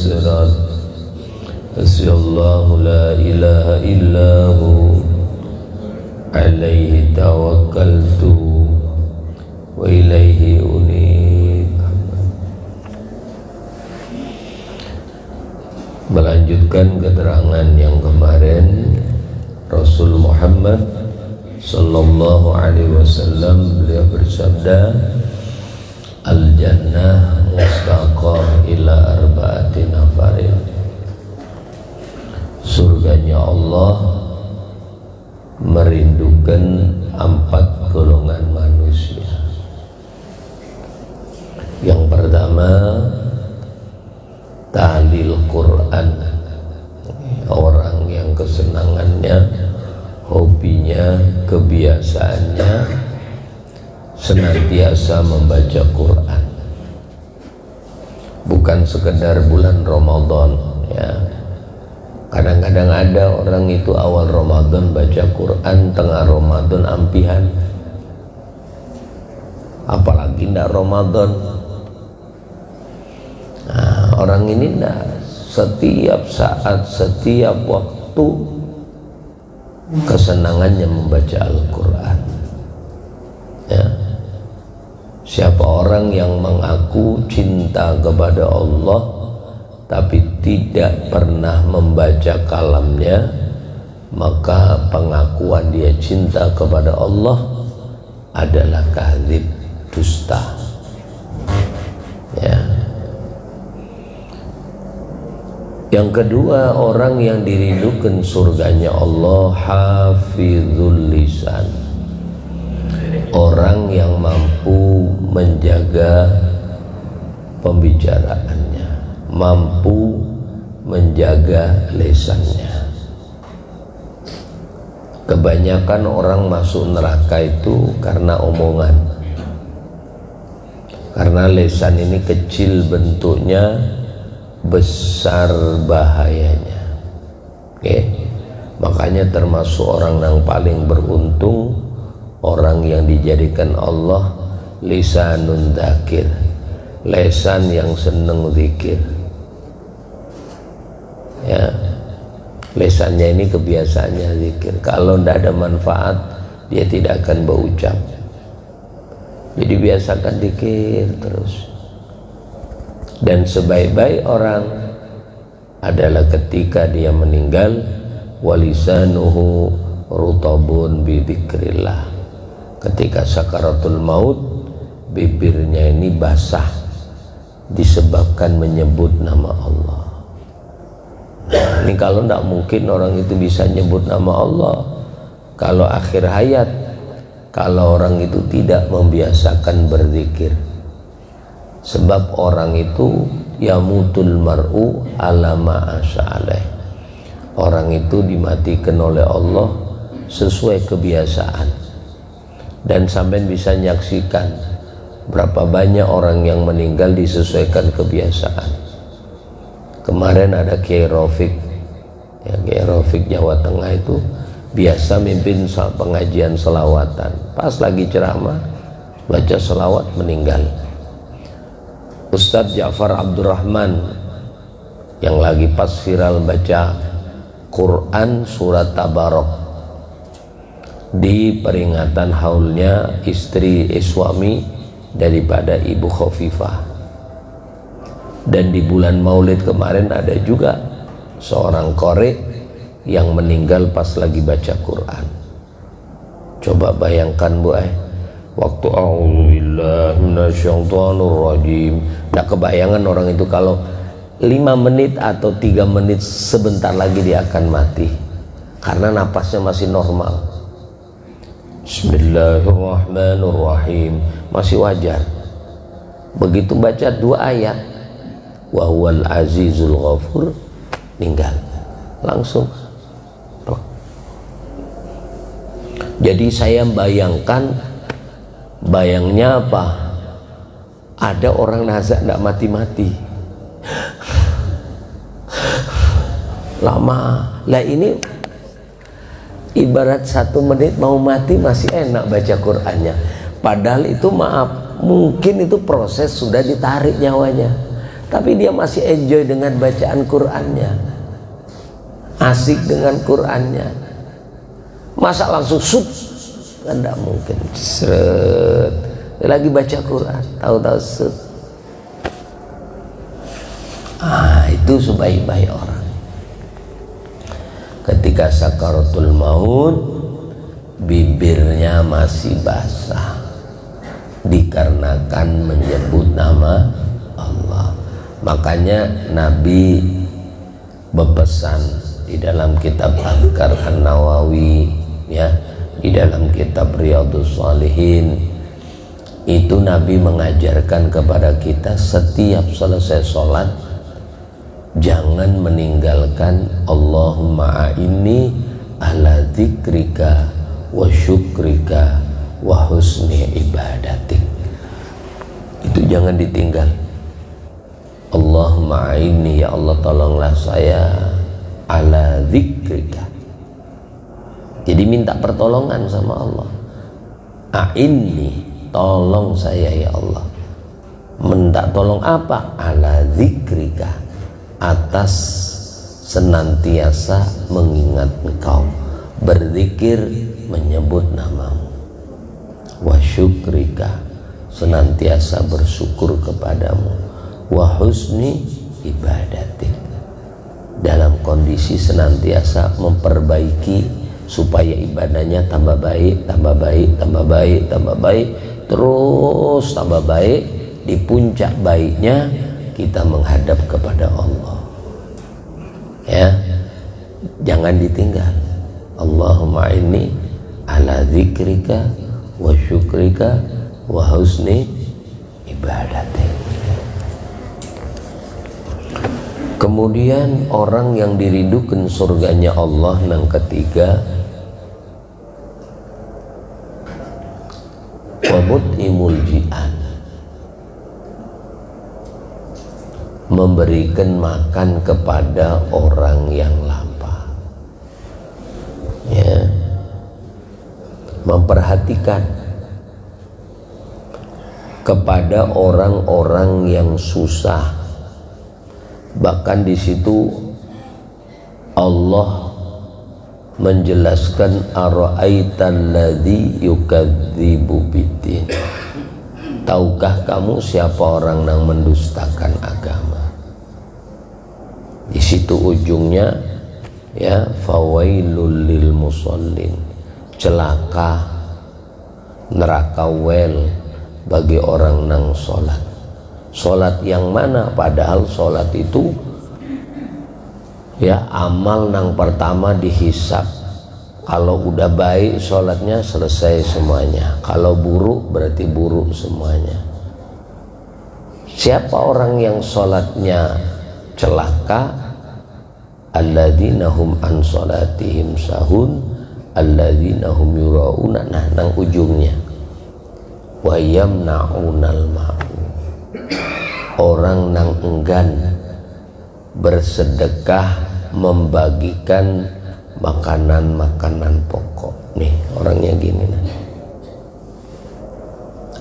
الصراط حسبي الله لا إله إلا هو عليه توكلت وإليه أنيب. Melanjutkan keterangan yang kemarin, Rasul Muhammad sallallahu alaihi wasallam beliau bersabda, al-jannah mustaqah ila arba'ati nafarin. Surganya Allah merindukan 4 golongan manusia. Yang pertama, tahlil Quran, orang yang kesenangannya, hobinya, kebiasaannya senantiasa membaca Quran. Bukan sekedar bulan Ramadan ya. Kadang-kadang ada orang itu awal Ramadan baca Quran, tengah Ramadan ampihan. Apalagi tidak Ramadan. Nah, orang ini tidak setiap saat, setiap waktu kesenangannya membaca Al-Quran ya. Siapa orang yang mengaku cinta kepada Allah tapi tidak pernah membaca kalamnya, maka pengakuan dia cinta kepada Allah adalah kadzib, dusta ya. Yang kedua, orang yang dirindukan surganya Allah, hafizul lisan, orang yang mampu menjaga pembicaraannya, mampu menjaga lisannya. Kebanyakan orang masuk neraka itu karena omongan, karena lisan ini kecil bentuknya, besar bahayanya. Oke, makanya termasuk orang yang paling beruntung orang yang dijadikan Allah lisanun dzakir, lisan yang seneng zikir ya. Lisannya ini kebiasaannya zikir. Kalau tidak ada manfaat dia tidak akan berucap. Jadi biasakan zikir terus. Dan sebaik-baik orang adalah ketika dia meninggal, walisanuhu rutabun bidzikrillah. Ketika sakaratul maut, bibirnya ini basah disebabkan menyebut nama Allah. Nah, ini kalau tidak mungkin orang itu bisa nyebut nama Allah kalau akhir hayat, kalau orang itu tidak membiasakan berzikir. Sebab orang itu yamutul mar'u ala ma'asya'aleh, orang itu dimatikan oleh Allah sesuai kebiasaan. Dan sampai bisa menyaksikan berapa banyak orang yang meninggal disesuaikan kebiasaan. Kemarin ada Kiai Rafiq ya, Kiai Rafiq Jawa Tengah itu biasa mimpin pengajian selawatan, pas lagi ceramah baca selawat meninggal. Ustadz Ja'far Abdurrahman yang lagi pas viral baca Quran surat Tabarok di peringatan haulnya istri suami daripada Ibu Khofifah. Dan di bulan Maulid kemarin ada juga seorang korek yang meninggal pas lagi baca Quran. Coba bayangkan Bu waktu a'udzubillahi minasyaitonirrajim, nggak kebayangan orang itu kalau 5 menit atau 3 menit sebentar lagi dia akan mati karena napasnya masih normal. Bismillahirrahmanirrahim masih wajar. Begitu baca 2 ayat wa huwal azizul ghafur, meninggal langsung. Jadi saya bayangnya apa? Ada orang nazak tidak mati-mati lama lah, ini ibarat 1 menit mau mati masih enak baca Qur'annya, padahal itu maaf mungkin itu proses sudah ditarik nyawanya. tapi dia masih enjoy dengan bacaan Qur'annya, asik dengan Qur'annya. Masa langsung sut? Kan tidak mungkin. Seret, lagi baca Qur'an, tahu-tahu sut. Itu sebaik-baik orang. Ketika sakaratul maut, bibirnya masih basah dikarenakan menyebut nama Allah. Makanya Nabi berpesan di dalam kitab Adhkar An-Nawawi, ya, di dalam kitab Riyadhus Shalihin, itu Nabi mengajarkan kepada kita setiap selesai sholat jangan meninggalkan Allahumma a'inni ala dzikrika wa syukrika wa husni ibadatik. Itu jangan ditinggal. Allahumma a'inni, ya Allah tolonglah saya ala dzikrika. Jadi minta pertolongan sama Allah. A'inni, tolong saya ya Allah. Minta tolong apa? Ala dzikrika, atas senantiasa mengingat Engkau, berzikir menyebut namamu. Wa syukrika, senantiasa bersyukur kepadamu. Wa husni ibadatik, dalam kondisi senantiasa memperbaiki supaya ibadahnya tambah baik, tambah baik, tambah baik, tambah baik, terus tambah baik. Di puncak baiknya kita menghadap kepada Allah, ya. Jangan ditinggal. Allahumma inni ala dzikrika wa syukrika wa husni ibadatik. Kemudian orang yang dirindukan surganya Allah yang ketiga, wa mut'imul ji'an, memberikan makan kepada orang yang lapar, ya. Memperhatikan kepada orang-orang yang susah. Bahkan di situ Allah menjelaskan ara'aital ladzi yukadzibu biddin. Tahukah kamu siapa orang yang mendustakan agama? Di situ ujungnya, ya, fawailul lil musallin, celaka, neraka wel bagi orang nang sholat. Sholat yang mana? Padahal sholat itu, ya, amal nang pertama dihisap. Kalau udah baik sholatnya selesai semuanya, kalau buruk berarti buruk semuanya. Siapa orang yang sholatnya celaka? Alladzina hum an sholatihim sahun alladzina hum yura'una. Nah, nang ujungnya wa yamna'unal ma'un, orang nang enggan bersedekah membagikan makanan-makanan pokok. Nih orangnya gini, nah,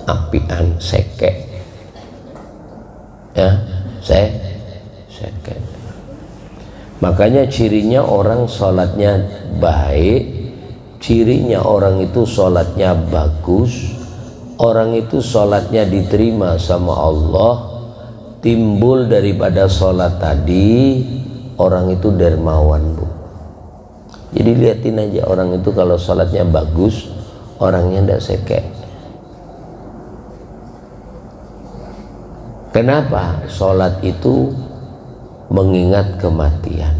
apian, sekek, ya, sekek. Makanya cirinya orang sholatnya baik, cirinya orang itu sholatnya bagus, orang itu sholatnya diterima sama Allah, timbul daripada sholat tadi, orang itu dermawan, Bu. Jadi liatin aja orang itu kalau sholatnya bagus, orangnya ndak sekek. Kenapa? Sholat itu mengingat kematian.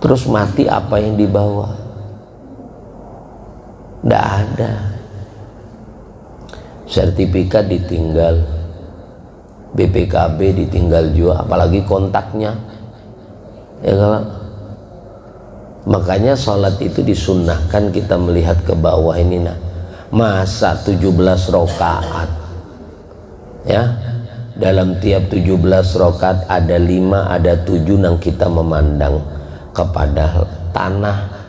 Terus mati apa yang dibawa? Ndak ada. Sertifikat ditinggal, BPKB ditinggal juga, apalagi kontaknya, ya kan? Makanya sholat itu disunnahkan kita melihat ke bawah ini, nah, masa 17 rakaat, ya, dalam tiap 17 rakaat ada 5, ada 7 yang kita memandang kepada tanah.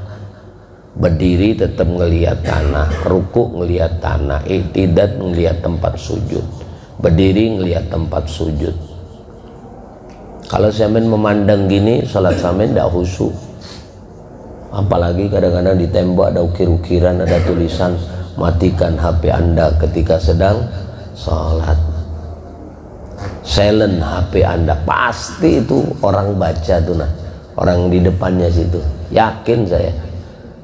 Berdiri tetap ngelihat tanah, rukuk ngelihat tanah, i'tidal ngelihat tempat sujud. berdiri ngelihat tempat sujud. Kalau sampean memandang gini, salat sampean tidak khusyuk. Apalagi kadang-kadang di tembok ada ukir-ukiran, ada tulisan matikan HP Anda ketika sedang salat, silent HP Anda. Pasti itu orang baca tuh, nah orang di depannya situ, yakin saya.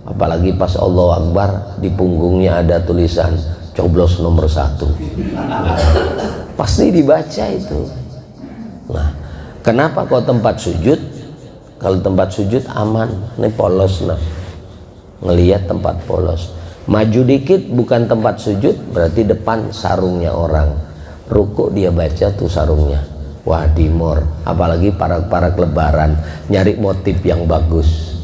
Apalagi pas Allahu Akbar di punggungnya ada tulisan coblos nomor 1, pasti dibaca itu. Nah, kenapa kok tempat sujud? Kalau tempat sujud aman, ini polos, nah ngelihat tempat polos. Maju dikit bukan tempat sujud, berarti depan sarungnya orang. Ruku dia baca tuh sarungnya. Wah, dimor. Apalagi parak-parak lebaran, nyari motif yang bagus.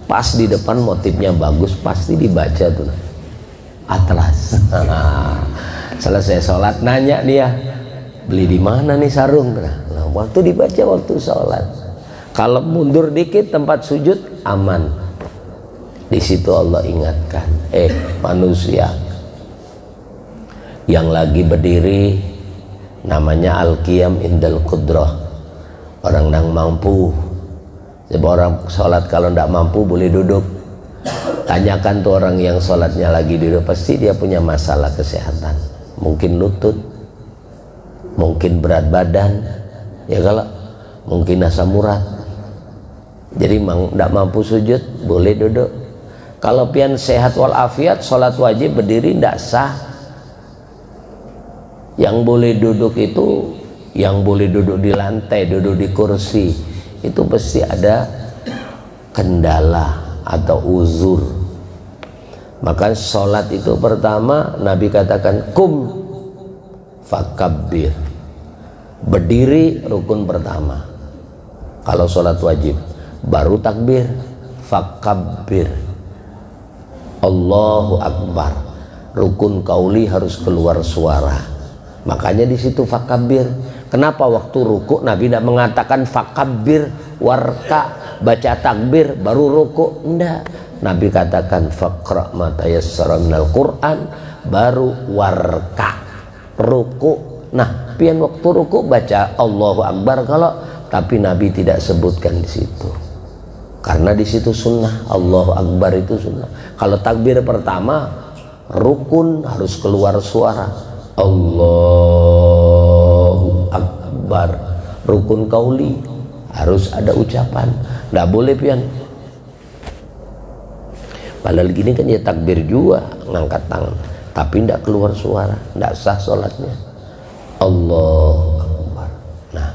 Pas di depan motifnya bagus, pasti dibaca tuh. Atlas. Selesai sholat, nanya dia, beli di mana nih sarung? Nah, waktu dibaca waktu sholat. Kalau mundur dikit tempat sujud aman. Di situ Allah ingatkan, manusia yang lagi berdiri namanya al-qiyam indal qudrah, orang yang mampu. Sebab orang sholat kalau tidak mampu boleh duduk. Tanyakan tuh orang yang sholatnya lagi duduk, pasti dia punya masalah kesehatan, mungkin lutut, mungkin berat badan, ya kalau mungkin asam urat. Jadi tidak mampu sujud boleh duduk. Kalau pian sehat walafiat, sholat wajib berdiri tidak sah. Yang boleh duduk itu, yang boleh duduk di lantai, duduk di kursi, itu pasti ada kendala atau uzur. Maka sholat itu pertama Nabi katakan kum fakabbir, berdiri rukun pertama kalau sholat wajib, baru takbir fakabbir, Allahu Akbar. Rukun kauli harus keluar suara, makanya di situ fakabbir. Kenapa waktu ruku Nabi tidak mengatakan fakabbir warka, baca takbir baru ruku? Enggak, Nabi katakan faqra ma tayassara minal Qur'an, baru warka, ruku. Nah, pian waktu ruku baca Allahu Akbar kalau, tapi Nabi tidak sebutkan di situ. Karena di situ sunnah, Allahu Akbar itu sunnah. Kalau takbir pertama rukun harus keluar suara, Allahu Akbar. Rukun kauli harus ada ucapan, nggak boleh pian. Padahal gini kan ya takbir juga, ngangkat tangan, tapi tidak keluar suara, tidak sah sholatnya. Allahu Akbar. Nah,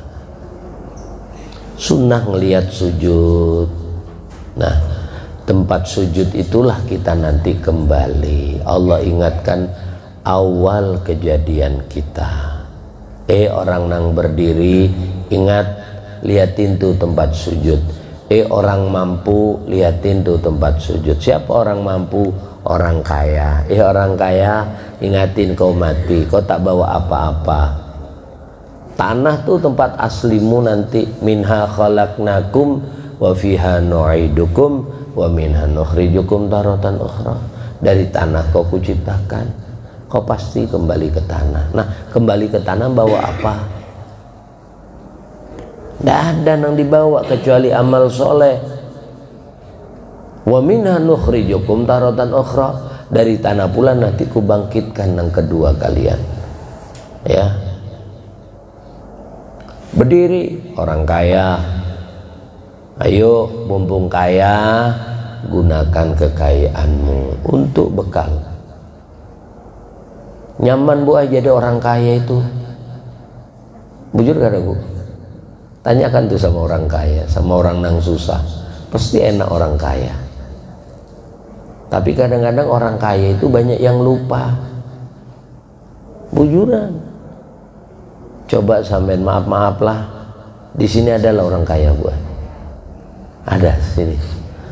sunnah ngelihat sujud. Nah, tempat sujud itulah kita nanti kembali. Allah ingatkan awal kejadian kita. Orang nang berdiri, ingat, liatin tuh tempat sujud. Orang mampu, liatin tuh tempat sujud. Siapa orang mampu? Orang kaya. Orang kaya, ingatin kau mati, kau tak bawa apa-apa. Tanah tuh tempat aslimu nanti. Minha khalaqnakum wa fiha nu'idukum wa minha nukhrijukum taratan ukhra. Dari tanah kau kuciptakan, kau pasti kembali ke tanah. Nah, kembali ke tanah bawa apa? Tidak ada yang dibawa kecuali amal soleh. Wa minha nukhrijukum taratan ukhra, dari tanah pula nanti kubangkitkan yang kedua kalian. Ya, berdiri orang kaya, ayo mumpung kaya, gunakan kekayaanmu untuk bekal. Nyaman bu jadi orang kaya itu, bujur gak ada bu? Tanyakan tuh sama orang kaya, sama orang nang susah, pasti enak orang kaya. Tapi kadang-kadang orang kaya itu banyak yang lupa, bujuran. Coba sampean maaf lah, di sini adalah orang kaya bu, ada sini.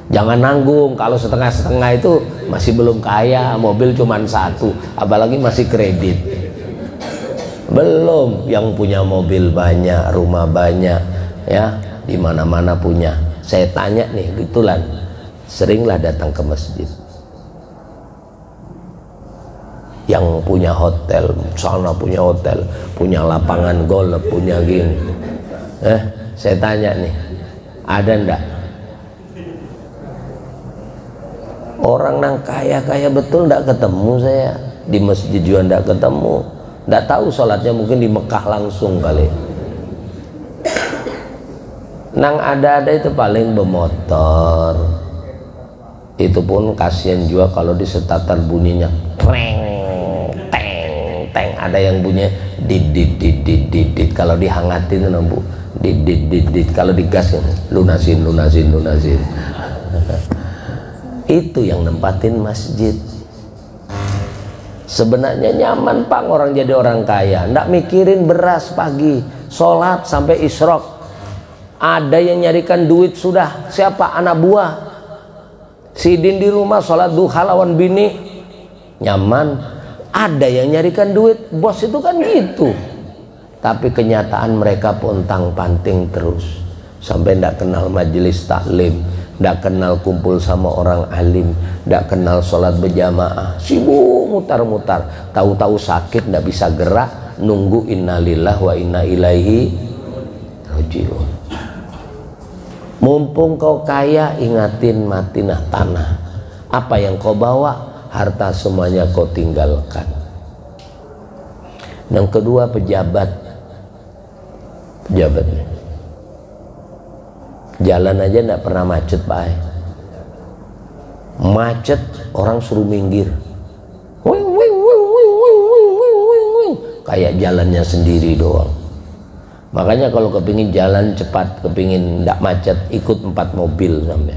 Jangan nanggung, kalau setengah-setengah itu masih belum kaya, mobil cuma satu, apalagi masih kredit. Belum yang punya mobil banyak, rumah banyak, ya, di mana-mana punya. Saya tanya nih, gitulan, seringlah datang ke masjid. yang punya hotel, sana punya hotel, punya lapangan golf, punya gini. Saya tanya nih, ada ndak orang yang kaya-kaya betul ndak ketemu saya di masjid juga ndak ketemu, ndak tahu sholatnya mungkin di Mekah langsung kali. Nang ada itu paling bermotor, itu pun kasihan juga kalau disetar bunyinya teng, ada yang bunyi dit, kalau dihangatin Bu, dit, kalau digas lunasin. Itu yang nempatin masjid. Sebenarnya nyaman Pak orang jadi orang kaya, ndak mikirin beras pagi, sholat sampai isyraq. Ada yang nyarikan duit sudah, siapa? Anak buah. Sidin di rumah sholat duha lawan bini, nyaman. Ada yang nyarikan duit, bos itu kan gitu. Tapi kenyataan mereka pontang-panting terus, sampai ndak kenal majelis taklim, ndak kenal kumpul sama orang alim, ndak kenal sholat berjamaah, sibuk mutar-mutar. Tahu-tahu sakit ndak bisa gerak, nunggu innalillah wa inna ilaihi rajiun. Mumpung kau kaya, ingatin matinah tanah. Apa yang kau bawa, harta semuanya kau tinggalkan. Yang kedua pejabatnya. Jalan aja nggak pernah macet Pak. Macet orang suruh minggir. Kayak jalannya sendiri doang. Makanya kalau kepingin jalan cepat, kepingin nggak macet, ikut 4 mobil sampai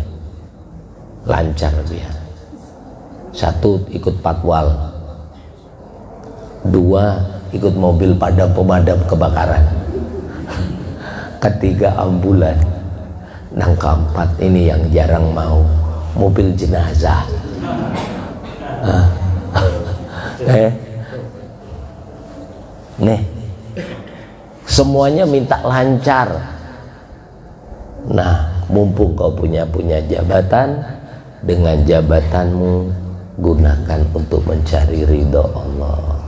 lancar dia. 1 ikut patwal, 2 ikut mobil pemadam kebakaran, 3 ambulan, yang 4 ini yang jarang mau, mobil jenazah. Nih, semuanya minta lancar. Nah, mumpung kau punya jabatan, dengan jabatanmu gunakan untuk mencari ridho Allah.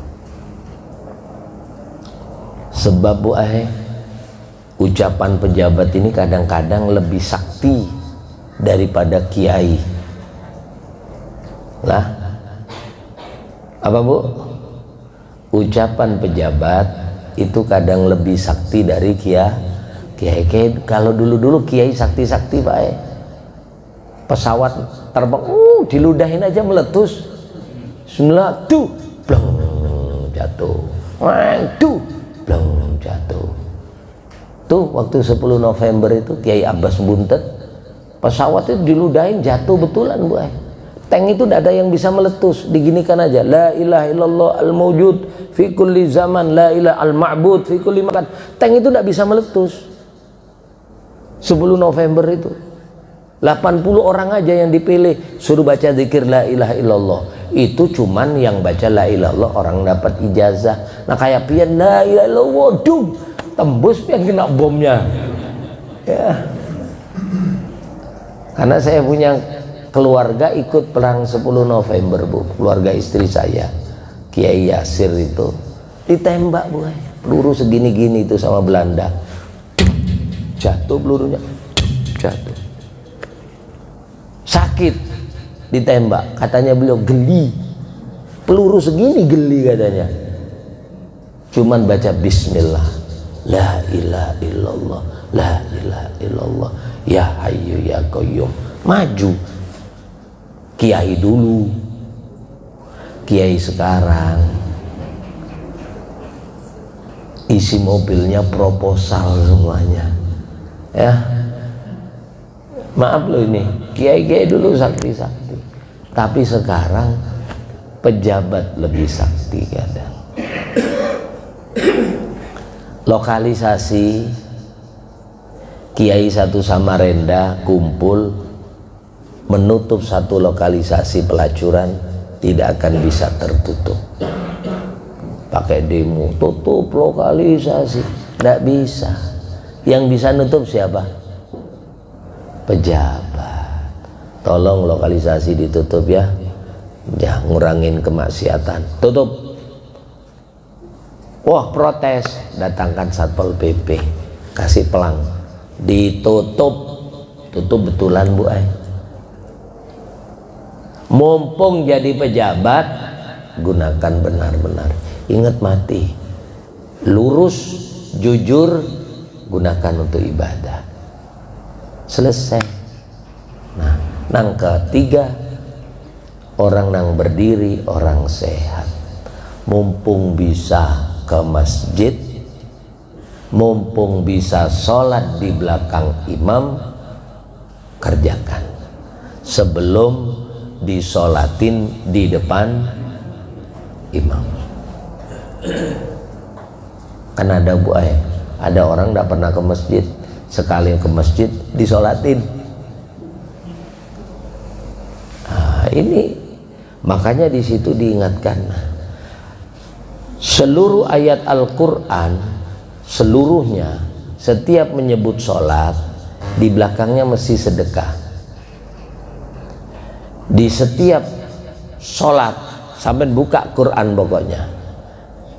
Sebab Bu ucapan pejabat ini kadang-kadang lebih sakti daripada kiai. Lah, apa Bu? Ucapan pejabat itu kadang lebih sakti dari kiai. Kalau dulu kiai sakti-sakti Pak. Pesawat terbang, diludahin aja meletus. Bismillah, blong, jatuh. Blong, jatuh. Tuh waktu 10 November itu Kiai Abbas Buntet, pesawat itu diludahin jatuh betulan Bu. Tank itu tidak ada yang bisa meletus, diginikan aja. La ilaha illallah al-mawjud fi kulli zaman, la ilaha al-ma'bud fi kulli makan. Tank itu tidak bisa meletus. 10 November itu 80 orang aja yang dipilih, suruh baca zikir la ilaha illallah. Itu cuman yang baca la ilaha illallah orang dapat ijazah. Nah kayak pian la ilaha illallah, tembus pian kena bomnya. Ya. Karena saya punya keluarga ikut perang 10 November Bu, keluarga istri saya, Kiai Yasir itu ditembak Bu, peluru segini-gini itu sama Belanda, jatuh pelurunya, jatuh. Sakit ditembak, katanya beliau geli, peluru segini geli katanya, cuman baca bismillah, la ilaha illallah, la ilaha illallah, ya hayyu ya qayyum, maju. Kiai dulu, kiai sekarang isi mobilnya proposal semuanya, ya. Maaf loh ini, kiai-kiai dulu sakti-sakti, tapi sekarang pejabat lebih sakti kadang. Lokalisasi, kiai satu Samarinda kumpul menutup satu lokalisasi pelacuran tidak akan bisa tertutup. Pakai demo, tutup lokalisasi, tidak bisa. Yang bisa nutup siapa? Pejabat. Tolong lokalisasi ditutup ya. ya ngurangin kemaksiatan, tutup. Wah protes, datangkan Satpol PP, kasih pelang, ditutup, tutup betulan Bu Ai. Mumpung jadi pejabat, gunakan benar-benar, ingat mati, lurus, jujur, gunakan untuk ibadah, selesai. Nah, nang ketiga, orang nang berdiri, orang sehat, mumpung bisa ke masjid, mumpung bisa sholat di belakang imam, kerjakan sebelum disolatin di depan imam. Kan ada Bu Ay, ada orang tidak pernah ke masjid, sekali ke masjid disolatin. Nah, ini makanya di situ diingatkan, seluruh ayat Al-Quran seluruhnya setiap menyebut sholat di belakangnya mesti sedekah. Di setiap sholat sampai buka Quran pokoknya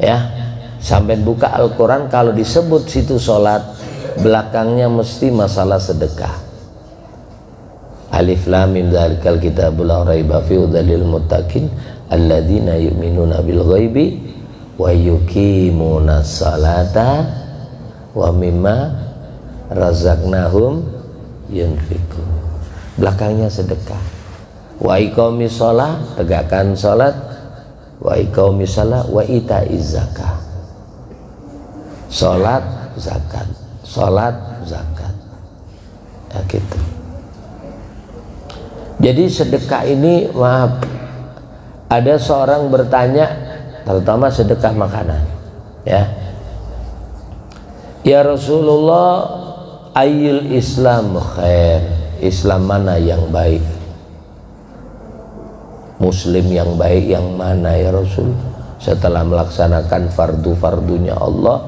ya, sampai buka Al-Quran, kalau disebut situ sholat belakangnya mesti masalah sedekah. Alif lam mim dzalikal kitabul la raiba fihi hudan lil muttaqin alladzina yu'minuna bil ghaibi wa yuqimuna salata wa mimma razaqnahum yunfiqun. Belakangnya sedekah. Wa iqamis shalah, tegakkan salat. Wa iqamis shalah wa itaiz zakah. Salat, zakat. Salat, zakat. Ya gitu. Jadi sedekah ini, maaf, ada seorang bertanya, terutama sedekah makanan, ya. Ya Rasulullah, ayyul Islam khair, Islam mana yang baik? Muslim yang baik yang mana ya Rasul? Setelah melaksanakan fardu-fardunya Allah,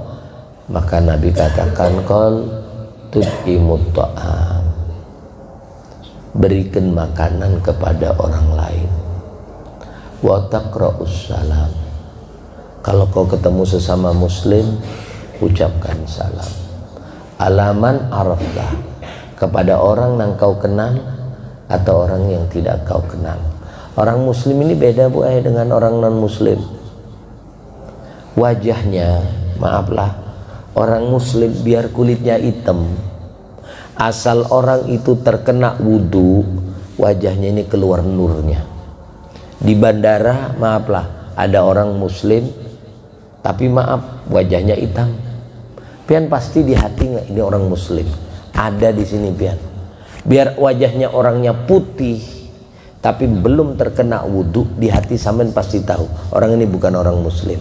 maka Nabi katakan, qul tut'imut ta'am, berikan makanan kepada orang lain, wa taqra'us salam, kalau kau ketemu sesama muslim ucapkan salam, alaman arafta, kepada orang yang kau kenal atau orang yang tidak kau kenal. Orang muslim ini beda Bu Ay dengan orang non muslim. Wajahnya, maaflah, orang muslim biar kulitnya hitam, asal orang itu terkena wudhu, wajahnya ini keluar nurnya. Di bandara, maaflah, ada orang muslim tapi maaf wajahnya hitam, pian pasti di hati nggak ini orang muslim. Ada di sini pian, biar wajahnya orangnya putih tapi belum terkena wudhu, di hati sampean pasti tahu orang ini bukan orang muslim.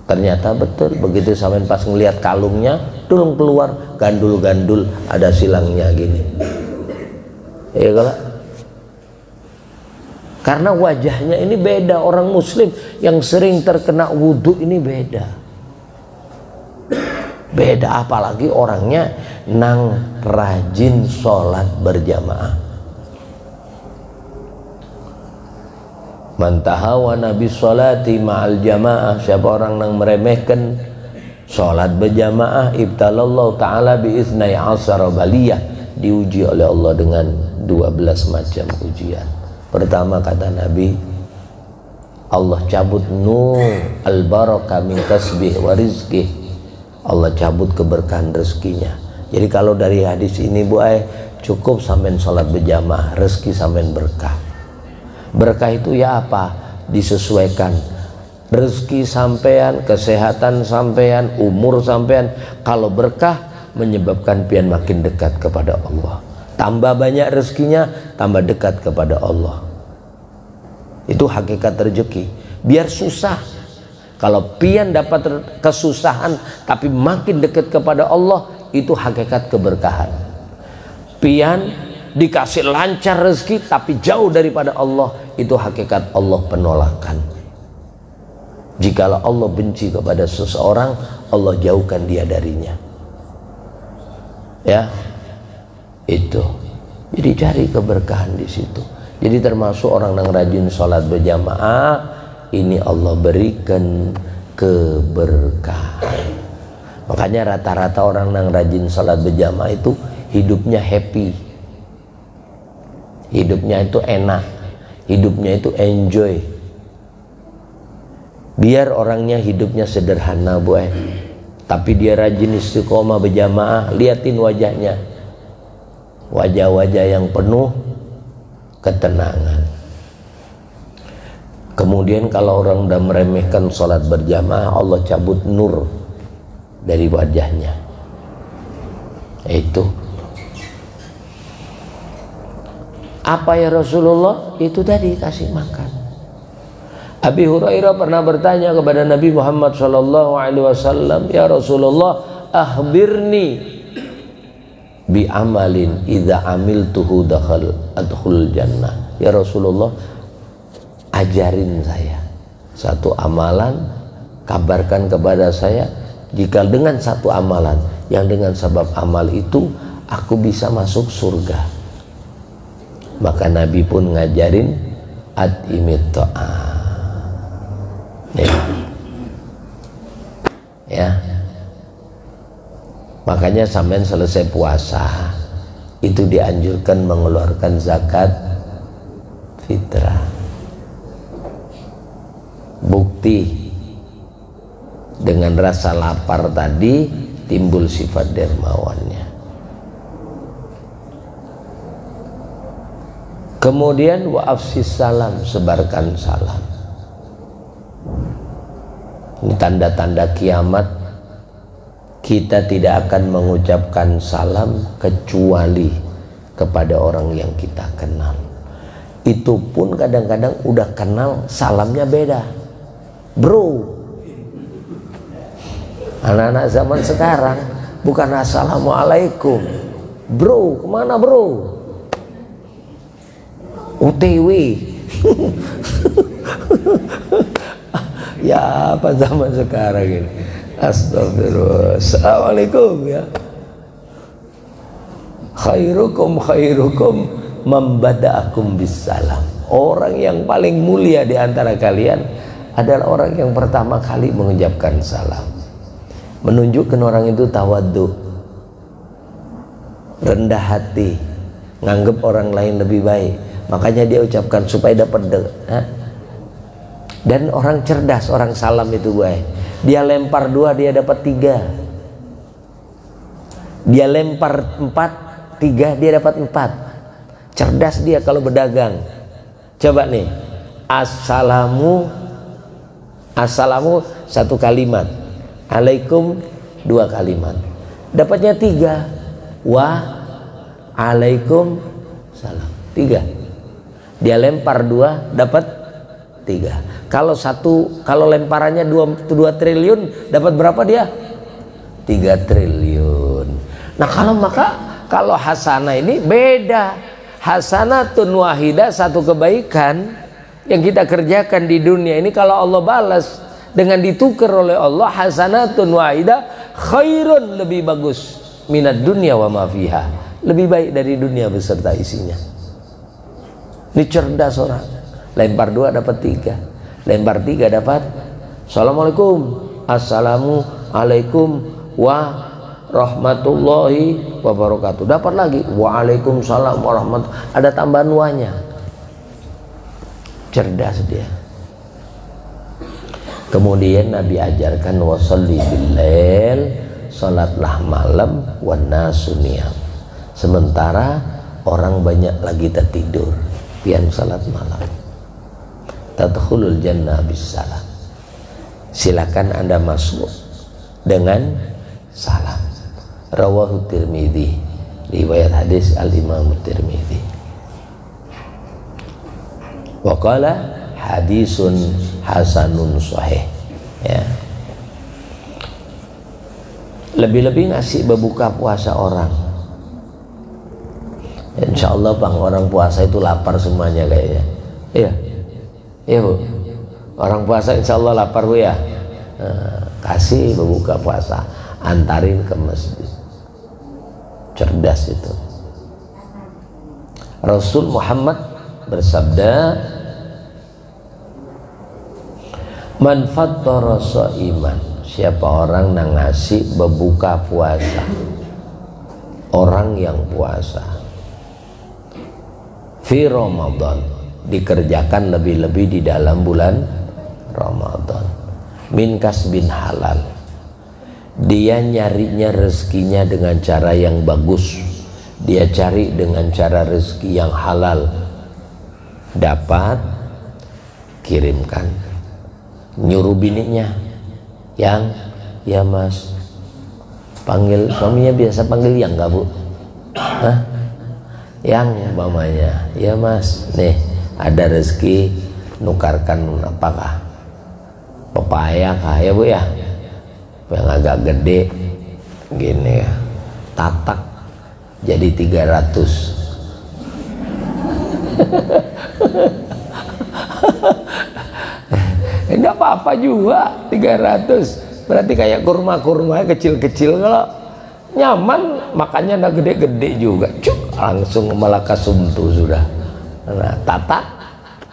Ternyata betul, begitu sampean pas ngelihat kalungnya, tulung keluar gandul-gandul, ada silangnya gini. Ya kalau karena wajahnya ini beda, orang muslim yang sering terkena wudhu ini beda. Beda, apalagi orangnya nang rajin sholat berjamaah. Man tahawana bis sholati ma'al jamaah, siapa orang yang meremehkan sholat berjamaah, ibtalallahu ta'ala bi'ithnai asara baliyah, diuji oleh Allah dengan 12 macam ujian. Pertama kata Nabi, Allah cabut nur al-barakah min kasbih wa rizkih, Allah cabut keberkahan rezekinya. Jadi kalau dari hadis ini Bu Ay, cukup sampean sholat berjamaah, rezeki sampean berkah. Berkah itu ya apa? Disesuaikan rezeki sampean, kesehatan sampean, umur sampean. Kalau berkah menyebabkan pian makin dekat kepada Allah. Tambah banyak rezekinya, tambah dekat kepada Allah. Itu hakikat rezeki. Biar susah, kalau pian dapat kesusahan tapi makin dekat kepada Allah, itu hakikat keberkahan. Pian dikasih lancar rezeki tapi jauh daripada Allah, itu hakikat Allah penolakan. Jikalau Allah benci kepada seseorang, Allah jauhkan dia darinya. Ya, itu. Jadi cari keberkahan di situ. Jadi termasuk orang yang rajin sholat berjamaah, ini Allah berikan keberkahan. Makanya rata-rata orang yang rajin sholat berjamaah itu hidupnya happy, hidupnya itu enak, hidupnya itu enjoy. Biar orangnya hidupnya sederhana boy, tapi dia rajin istiqomah berjamaah. Liatin wajahnya, wajah-wajah yang penuh ketenangan. Kemudian kalau orang udah meremehkan sholat berjamaah, Allah cabut nur dari wajahnya. Itu apa ya Rasulullah? Itu tadi, kasih makan. Abi Hurairah pernah bertanya kepada Nabi Muhammad SAW, ya Rasulullah, akhbirni bi amalin idza amiltuhu adkhul jannah. Ya Rasulullah, ajarin saya satu amalan, kabarkan kepada saya jika dengan satu amalan yang dengan sebab amal itu aku bisa masuk surga. Maka Nabi pun ngajarin at-imit ta'am. Ya. Makanya sampean selesai puasa itu dianjurkan mengeluarkan zakat fitrah. Bukti dengan rasa lapar tadi timbul sifat dermawannya. Kemudian wa'afsis salam, sebarkan salam. Ini tanda-tanda kiamat. Kita tidak akan mengucapkan salam kecuali kepada orang yang kita kenal. Itu pun kadang-kadang udah kenal, salamnya beda. Bro, anak-anak zaman sekarang bukan assalamualaikum, bro, kemana bro? UTW. Ya apa zaman sekarang ini? Astagfirullah. Assalamualaikum ya. Khairukum membada'akum bisalam. Orang yang paling mulia di antara kalian adalah orang yang pertama kali mengucapkan salam. Menunjukkan orang itu tawadhu, rendah hati, nganggap orang lain lebih baik. Makanya dia ucapkan supaya dapat dan orang cerdas, orang salam itu baik. Dia lempar 2, dia dapat 3. Dia lempar 4, 3, dia dapat 4. Cerdas dia kalau berdagang. Coba nih, assalamu 1 kalimat, alaikum 2 kalimat, dapatnya 3. Wa alaikum salam, 3. Dia lempar 2, dapat 3. Kalau lemparannya 2 triliun, dapat berapa dia? 3 triliun. Nah kalau hasanah ini beda. Hasanatun wahidah, satu kebaikan yang kita kerjakan di dunia ini, kalau Allah balas dengan ditukar oleh Allah, hasanatun wahidah khairun, lebih bagus minad dunya wa ma fiha, lebih baik dari dunia beserta isinya. Ini cerdas orang. Lempar 2 dapat 3, lempar 3 dapat assalamualaikum, assalamualaikum wa rahmatullahi wabarakatuh, dapat lagi waalaikumsalam warahmatullahi, ada tambahan wanya. Cerdas dia. Kemudian Nabi ajarkan wasalli billail, salatlah malam, wan nasu niyam, sementara orang banyak lagi tertidur, pian salat malam. Tadkhulul jannah bisalam, silakan Anda masuk dengan salam. Rawahu Tirmidzi, riwayat hadis al-Imam Tirmidzi. Wa qala hadisun hasanun sahih. Ya. Lebih-lebih ngasih berbuka puasa orang. Insya Allah bang, orang puasa itu lapar semuanya kayaknya. Iya, iya bu. Orang puasa insya Allah lapar bu ya. Kasih berbuka puasa, antarin ke masjid. Cerdas itu. Rasul Muhammad bersabda, man fattara shaiman, siapa orang yang ngasih berbuka puasa, orang yang puasa fi Ramadan, dikerjakan lebih-lebih di dalam bulan Ramadan, min kasbin halal, dia nyarinya rezekinya dengan cara yang bagus, dia cari dengan cara rezeki yang halal, dapat, kirimkan, nyuruh bininya, yang ya mas, panggil suaminya biasa panggil yang enggak bu, hah? Yang mamanya, ya mas, nih ada rezeki, nukarkan apakah, pepaya kah ya bu ya, yang agak gede gini ya, tatak jadi 300. Enggak apa-apa juga 300, berarti kayak kurma-kurma kecil-kecil, kalau nyaman makannya enggak gede-gede juga, cuk, langsung malakasumtu sudah. Nah, tatak,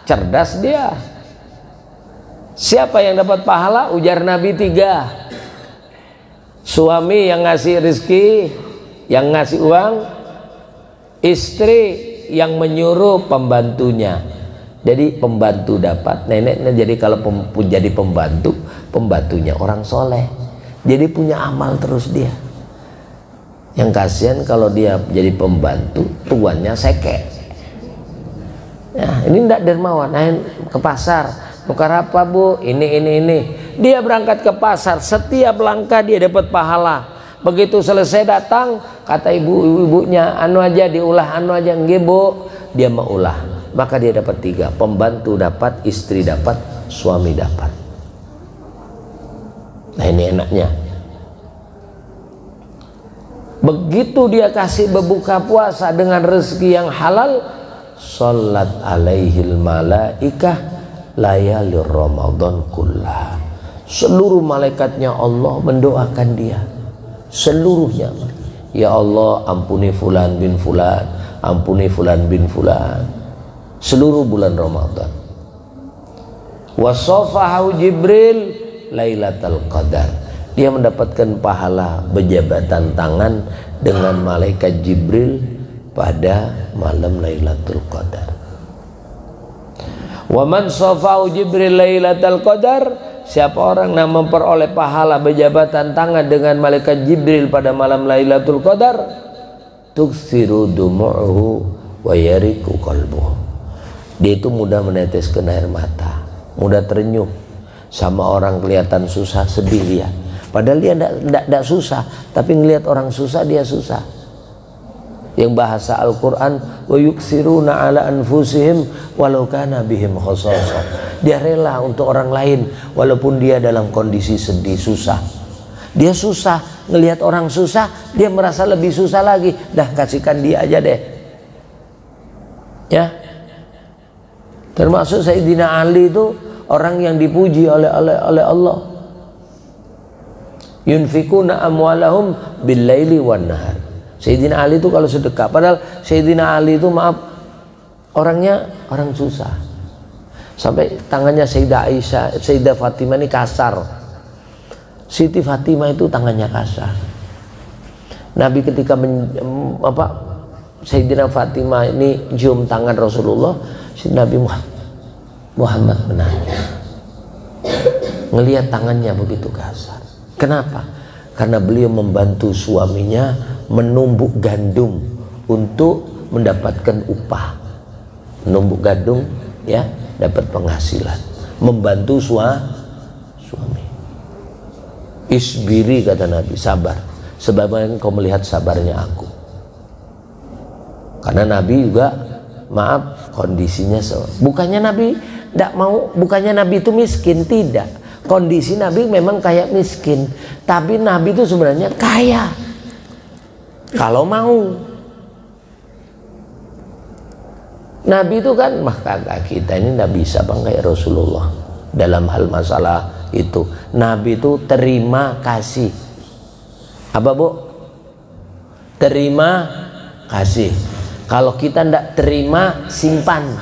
cerdas dia. Siapa yang dapat pahala? Ujar Nabi 3. Suami yang ngasih rezeki, yang ngasih uang, istri yang menyuruh pembantunya. Jadi pembantu dapat, neneknya jadi kalau jadi pembantu, pembantunya orang soleh, jadi punya amal terus dia. Yang kasihan kalau dia jadi pembantu, tuannya seke. Ya, ini ndak dermawan. Nah, ke pasar, tukar apa bu? Ini. Dia berangkat ke pasar, setiap langkah dia dapat pahala. Begitu selesai datang, kata ibu-ibunya, anu aja diulah, anu aja nggih bu, dia mau ulah, maka dia dapat 3, pembantu dapat, istri dapat, suami dapat. Nah ini enaknya. Begitu dia kasih berbuka puasa dengan rezeki yang halal, sholat alaihil malaikah layalur Ramadan kullah, seluruh malaikatnya Allah mendoakan dia seluruhnya. Ya Allah, ampuni fulan bin fulan, ampuni fulan bin fulan, seluruh bulan Ramadan. Wasofahu Jibril Lailatul Qadar, dia mendapatkan pahala berjabatan tangan dengan malaikat Jibril pada malam Lailatul Qadar. Wa man safahu Jibril Lailatul Qadar, siapa orang yang memperoleh pahala berjabatan tangan dengan malaikat Jibril pada malam Lailatul Qadar, tuksiru dumu'uhu wa yariku qalbuhu, dia itu mudah meneteskan air mata, mudah terenyuh. Sama orang kelihatan susah, sedih dia, padahal dia tidak susah, tapi ngelihat orang susah dia susah. Yang bahasa Al-Quran, wa yuksiruna ala anfusihim walau kana bihim khasasah, dia rela untuk orang lain walaupun dia dalam kondisi sedih, susah. Dia susah, ngelihat orang susah, dia merasa lebih susah lagi, dah kasihkan dia aja deh. Ya, termasuk Sayyidina Ali itu orang yang dipuji oleh Allah. Yunfikuna amwalahum bil laili wan nahar. Sayyidina Ali itu kalau sedekah, padahal Sayyidina Ali itu maaf orangnya orang susah, sampai tangannya Sayyidah Aisyah, Sayyidah Fatimah ini kasar. Siti Fatimah itu tangannya kasar. Nabi ketika Sayyidina Fatimah ini cium tangan Rasulullah, si Nabi Muhammad menangis, ngelihat tangannya begitu kasar. Kenapa? Karena beliau membantu suaminya menumbuk gandum untuk mendapatkan upah. Menumbuk gandum ya, dapat penghasilan, membantu suami. Isbiri, kata Nabi, sabar sebagaimana kau melihat sabarnya aku. Karena Nabi juga maaf kondisinya bukannya Nabi tidak mau, bukannya Nabi itu miskin, tidak. Kondisi Nabi memang kayak miskin, tapi Nabi itu sebenarnya kaya kalau mau. Nabi itu kan, maka kita ini tidak bisa bang kayak Rasulullah dalam hal masalah itu. Nabi itu terima kasih. Apa bu? Terima kasih. Kalau kita tidak terima, simpan.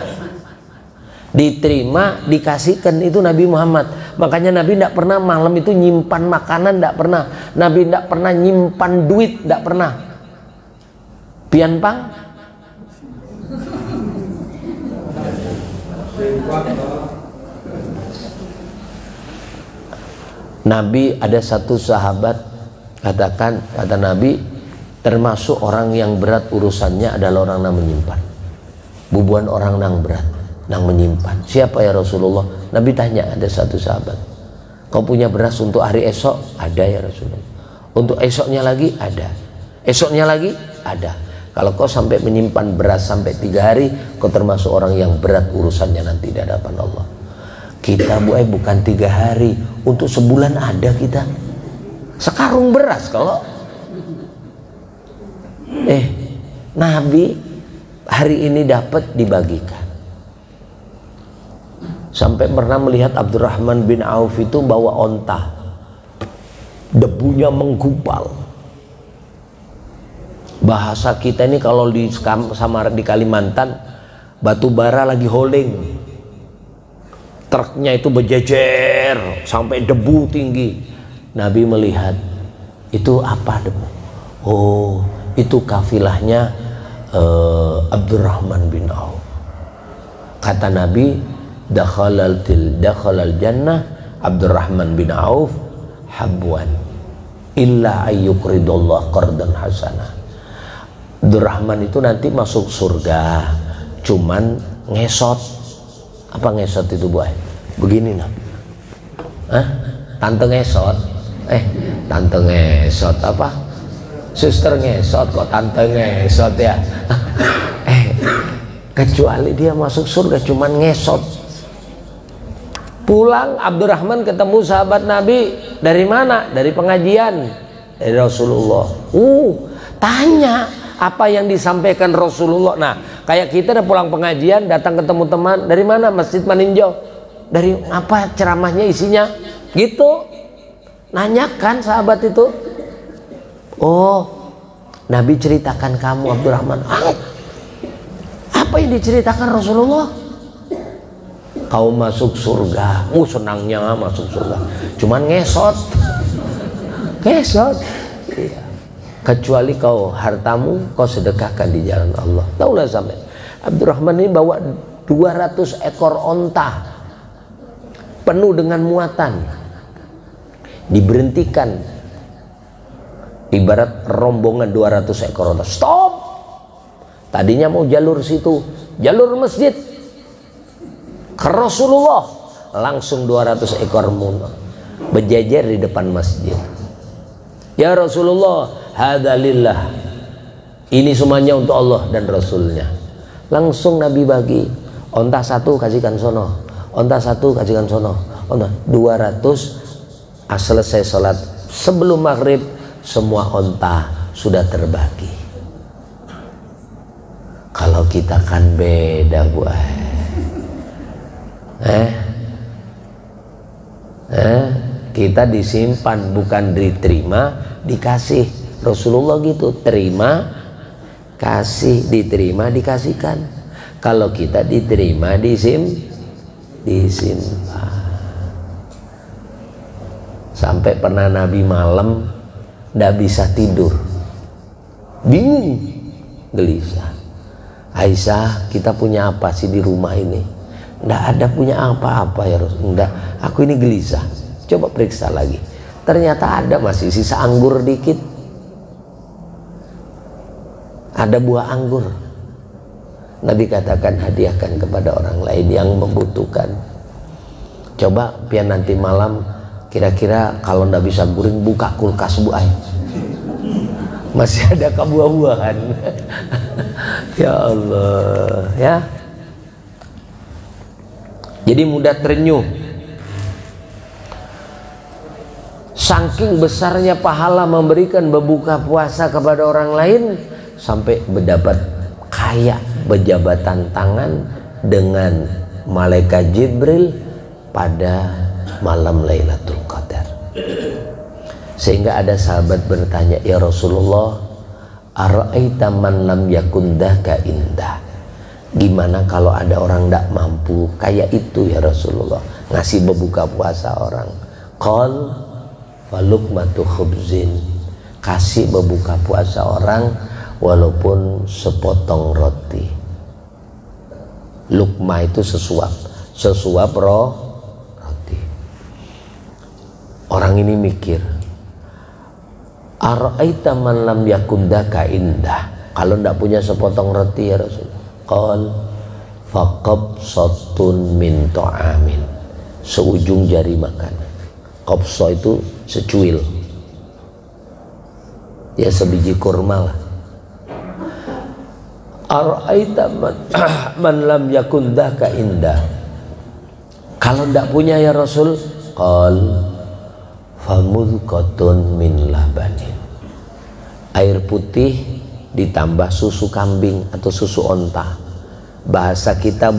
diterima, dikasihkan, itu Nabi Muhammad. Makanya Nabi tidak pernah malam itu nyimpan makanan, tidak pernah. Nabi tidak pernah nyimpan duit, tidak pernah. Pian Pang? Nabi ada satu sahabat katakan, kata Nabi, termasuk orang yang berat urusannya adalah orang yang menyimpan. Bubuan orang yang berat, yang menyimpan. Siapa ya Rasulullah? Nabi tanya, ada satu sahabat, kau punya beras untuk hari esok? Ada ya Rasulullah. Untuk esoknya lagi? Ada. Esoknya lagi? Ada. Kalau kau sampai menyimpan beras sampai 3 hari, kau termasuk orang yang berat urusannya nanti di hadapan Allah. Kita bukan 3 hari, untuk sebulan ada kita. Sekarung beras kalau Nabi hari ini dapat dibagikan. Sampai pernah melihat Abdurrahman bin Auf itu bawa onta, debunya menggumpal. Bahasa kita ini kalau di Kalimantan, batu bara lagi holding, truknya itu berjejer sampai debu tinggi. Nabi melihat, itu apa debu? Oh, itu kafilahnya Abdurrahman bin Auf. Kata Nabi, dakhalal jannah Abdurrahman bin Auf habwan illa ayyukridullah qardan hasanah. Abdurrahman itu nanti masuk surga, cuman ngesot. Apa ngesot itu, Bu? Begini nah. Tante ngesot. Tante ngesot apa? Suster ngesot, kok tante ngesot ya? Kecuali dia masuk surga cuman ngesot. Pulang Abdurrahman ketemu sahabat Nabi, dari mana? Dari pengajian, dari Rasulullah. Tanya apa yang disampaikan Rasulullah. Nah, kayak kita udah pulang pengajian, datang ketemu teman, dari mana? Masjid Maninjau. Dari apa ceramahnya, isinya? Gitu. Nanyakan sahabat itu. Oh, Nabi ceritakan kamu Abdurrahman. Apa yang diceritakan Rasulullah? Kau masuk surga. Senangnya masuk surga. Cuman ngesot. Ngesot. Iya. Kecuali kau hartamu kau sedekahkan di jalan Allah. Taulah sampai Abdurrahman ini bawa 200 ekor onta penuh dengan muatan, diberhentikan ibarat rombongan 200 ekor onta. Stop. Tadinya mau jalur situ, jalur masjid ke Rasulullah, langsung 200 ekor mundur berjejer di depan masjid. Ya Rasulullah, hadza lillah, ini semuanya untuk Allah dan Rasulnya. Langsung Nabi bagi, onta 1 kasihkan sono, onta 1 kasihkan sono, onta 200. Selesai sholat sebelum maghrib, semua onta sudah terbagi. Kalau kita kan beda, Bu. Kita disimpan, bukan diterima, dikasih. Rasulullah gitu, terima, kasih, diterima, dikasihkan. Kalau kita diterima, disimpan. Sampai pernah Nabi malam nggak bisa tidur, bingung, gelisah. Aisyah, kita punya apa sih di rumah ini? Nggak ada punya apa-apa ya Rasul. Nggak, aku ini gelisah. Coba periksa lagi. Ternyata ada, masih sisa anggur dikit. Ada buah anggur. Nabi katakan hadiahkan kepada orang lain yang membutuhkan. Coba biar nanti malam, kira-kira kalau nggak bisa guring, buka kulkas Bu Ay. Masih ada buah-buahan. Ya Allah, ya. Jadi mudah terenyuh. Saking besarnya pahala memberikan berbuka puasa kepada orang lain, sampai mendapat kaya berjabatan tangan dengan malaikat Jibril pada malam Lailatul Qadar. Sehingga ada sahabat bertanya, ya Rasulullah, ara'aita man lam yakun daka indah, Gimana kalau ada orang tidak mampu kayak itu ya Rasulullah, ngasih berbuka puasa orang. Qal falukmatu khubzin, kasih berbuka puasa orang walaupun sepotong roti. Lukma itu sesuap roti. Orang ini mikir, ara'aita man lam yakun daka indah, kalau tidak punya sepotong roti ya Rasulullah. Qal faqabsatun min ta'amin, seujung jari makan. Qabsa itu secuil, ya sebiji kurma lah. Ara'aita man lam yakun daka indah, kalau tidak punya ya Rasul. Qal famudqatun min labanin, air putih ditambah susu kambing atau susu onta. Bahasa kita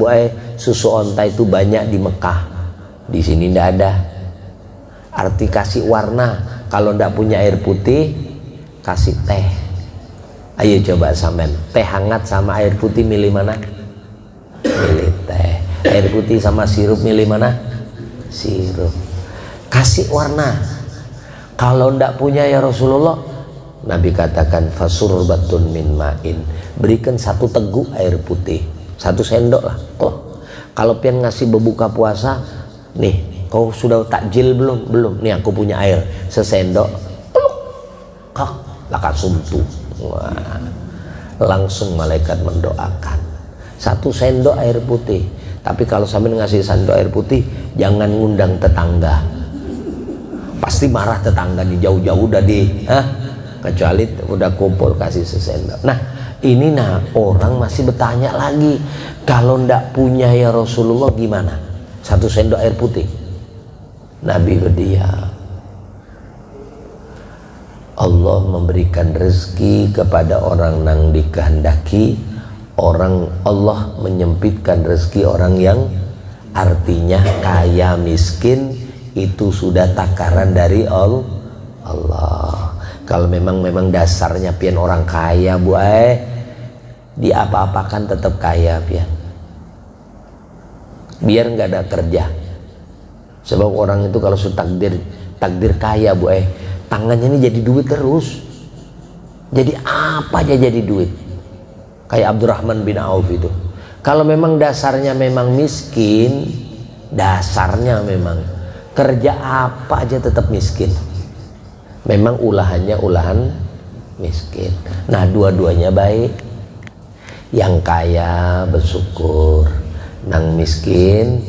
susu onta itu banyak di Mekah, di sini tidak ada. Arti kasih warna, kalau tidak punya air putih kasih teh. Ayo coba sampean, teh hangat sama air putih milih mana? Milih teh. Air putih sama sirup milih mana? Sirup. Kasih warna. Kalau tidak punya ya Rasulullah, Nabi katakan fasurbatun min ma'in, berikan 1 teguk air putih, 1 sendok lah. Kalau pian ngasih berbuka puasa, nih kau sudah takjil belum? Belum. Nih aku punya air sesendok. Kak, laka sumtu. Wah, langsung malaikat mendoakan. 1 sendok air putih. Tapi kalau sambil ngasih sendok air putih, jangan ngundang tetangga. Pasti marah tetangga di jauh-jauh udah kecuali udah kumpul kasih sesendok. Nah ini orang masih bertanya lagi, kalau ndak punya ya Rasulullah gimana? 1 sendok air putih. Nabi berdiam. Allah memberikan rezeki kepada orang yang dikehendaki. Allah menyempitkan rezeki orang yang, artinya kaya miskin itu sudah takaran dari Allah. Kalau memang dasarnya pian orang kaya di apa-apakan tetap kaya pian, biar nggak ada kerja. Sebab orang itu kalau sudah takdir kaya tangannya ini jadi duit terus, jadi apa aja jadi duit. Kayak Abdurrahman bin Auf itu, kalau memang dasarnya memang miskin, dasarnya memang kerja apa aja tetap miskin. Memang ulahannya ulahan miskin. Nah dua-duanya baik. Yang kaya bersyukur, nang miskin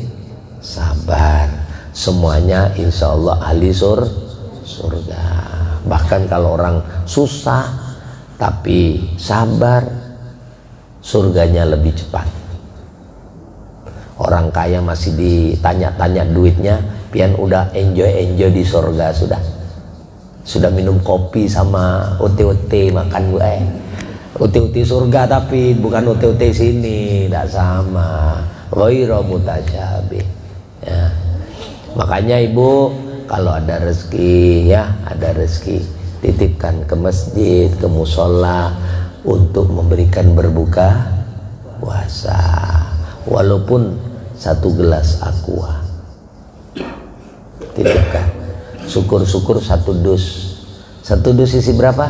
sabar. Semuanya insya Allah ahli surga. Bahkan kalau orang susah tapi sabar, surganya lebih cepat. Orang kaya masih ditanya-tanya duitnya, pian udah enjoy di surga sudah minum kopi sama uti-uti makan uti-uti surga, tapi bukan uti-uti sini, tidak sama. Ghairu mutasyabih ya. Makanya ibu kalau ada rezeki titipkan ke masjid, ke musola untuk memberikan berbuka puasa, walaupun 1 gelas aqua titipkan. Syukur-syukur 1 dus isi berapa?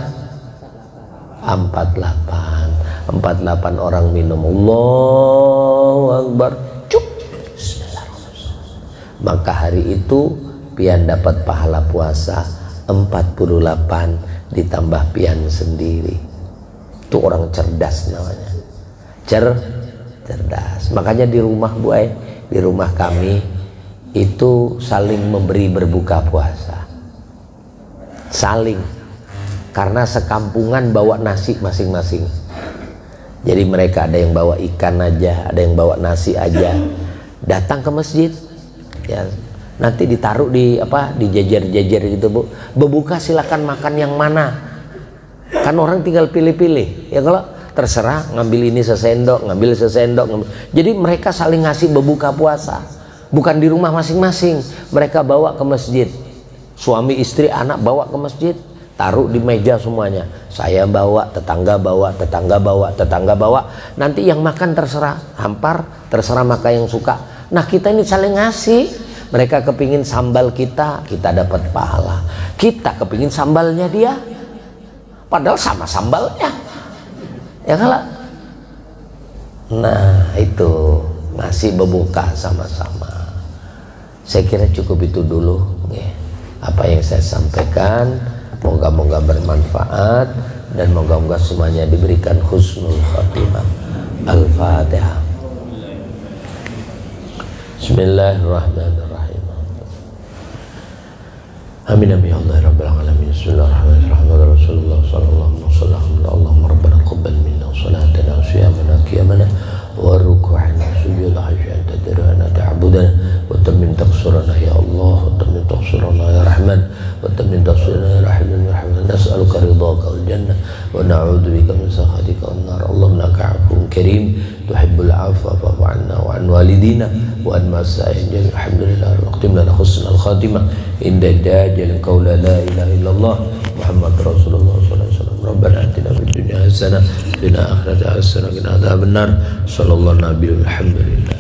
48 orang minum. Allahu Akbar, cuk, Bismillahirrahmanirrahim. Maka hari itu pian dapat pahala puasa 48 ditambah pian sendiri. Itu orang cerdas namanya, cerdas. Makanya di rumah di rumah kami itu saling memberi berbuka puasa, saling, karena sekampungan bawa nasi masing-masing. Jadi mereka ada yang bawa ikan aja, ada yang bawa nasi aja, datang ke masjid ya, nanti ditaruh di jejer-jejer gitu, Bu. Berbuka silakan makan yang mana, kan orang tinggal pilih-pilih ya. Kalau terserah ngambil ini sesendok, ngambil sesendok, jadi mereka saling ngasih berbuka puasa. Bukan di rumah masing-masing, mereka bawa ke masjid. Suami istri anak bawa ke masjid, taruh di meja semuanya. Saya bawa, tetangga bawa, tetangga bawa, tetangga bawa. Nanti yang makan terserah, hampar, terserah maka yang suka. Nah kita ini saling ngasih. Mereka kepingin sambal kita, kita dapat pahala. Kita kepingin sambalnya dia, padahal sama sambalnya. Ya kalah. Nah itu ngasih berbuka sama-sama. Saya kira cukup itu dulu. Apa yang saya sampaikan, moga-moga bermanfaat dan moga-moga semuanya diberikan husnul khatimah. Al-Fatihah. Bismillahirrahmanirrahim. Amin amin ya Allah rabbal alamin. Bismillahirrahmanirrahim. Rasulullah sallallahu alaihi wasallam. Allahumma rabbana qabbal minna salatana wa siyamana qiyamana wa ruku'ana sujudana hatta tadrana ta'budana wa tammin taqsurana ya Allah wa tammin taqsurana ya Rahman wa tammin taqsurana ya Rahman ya Rahman. Nas'aluka ridhaka wal jannah wa na'udzu bika min sakhatika wan nar. Allahumma innaka 'afuwwun karim tuhibbul 'afwa fa'fu 'anna wa 'an walidina wa 'an masa'in jami'an. Alhamdulillah wa khtim lana husnal khatimah inda dajjal qaula la ilaha illallah Muhammad Rasulullah sallallahu alaihi wasallam. Rabbana atina fid dunya hasanah wa fil akhirati hasanah wa qina adzabannar. Sallallahu nabiyil hamdulillah.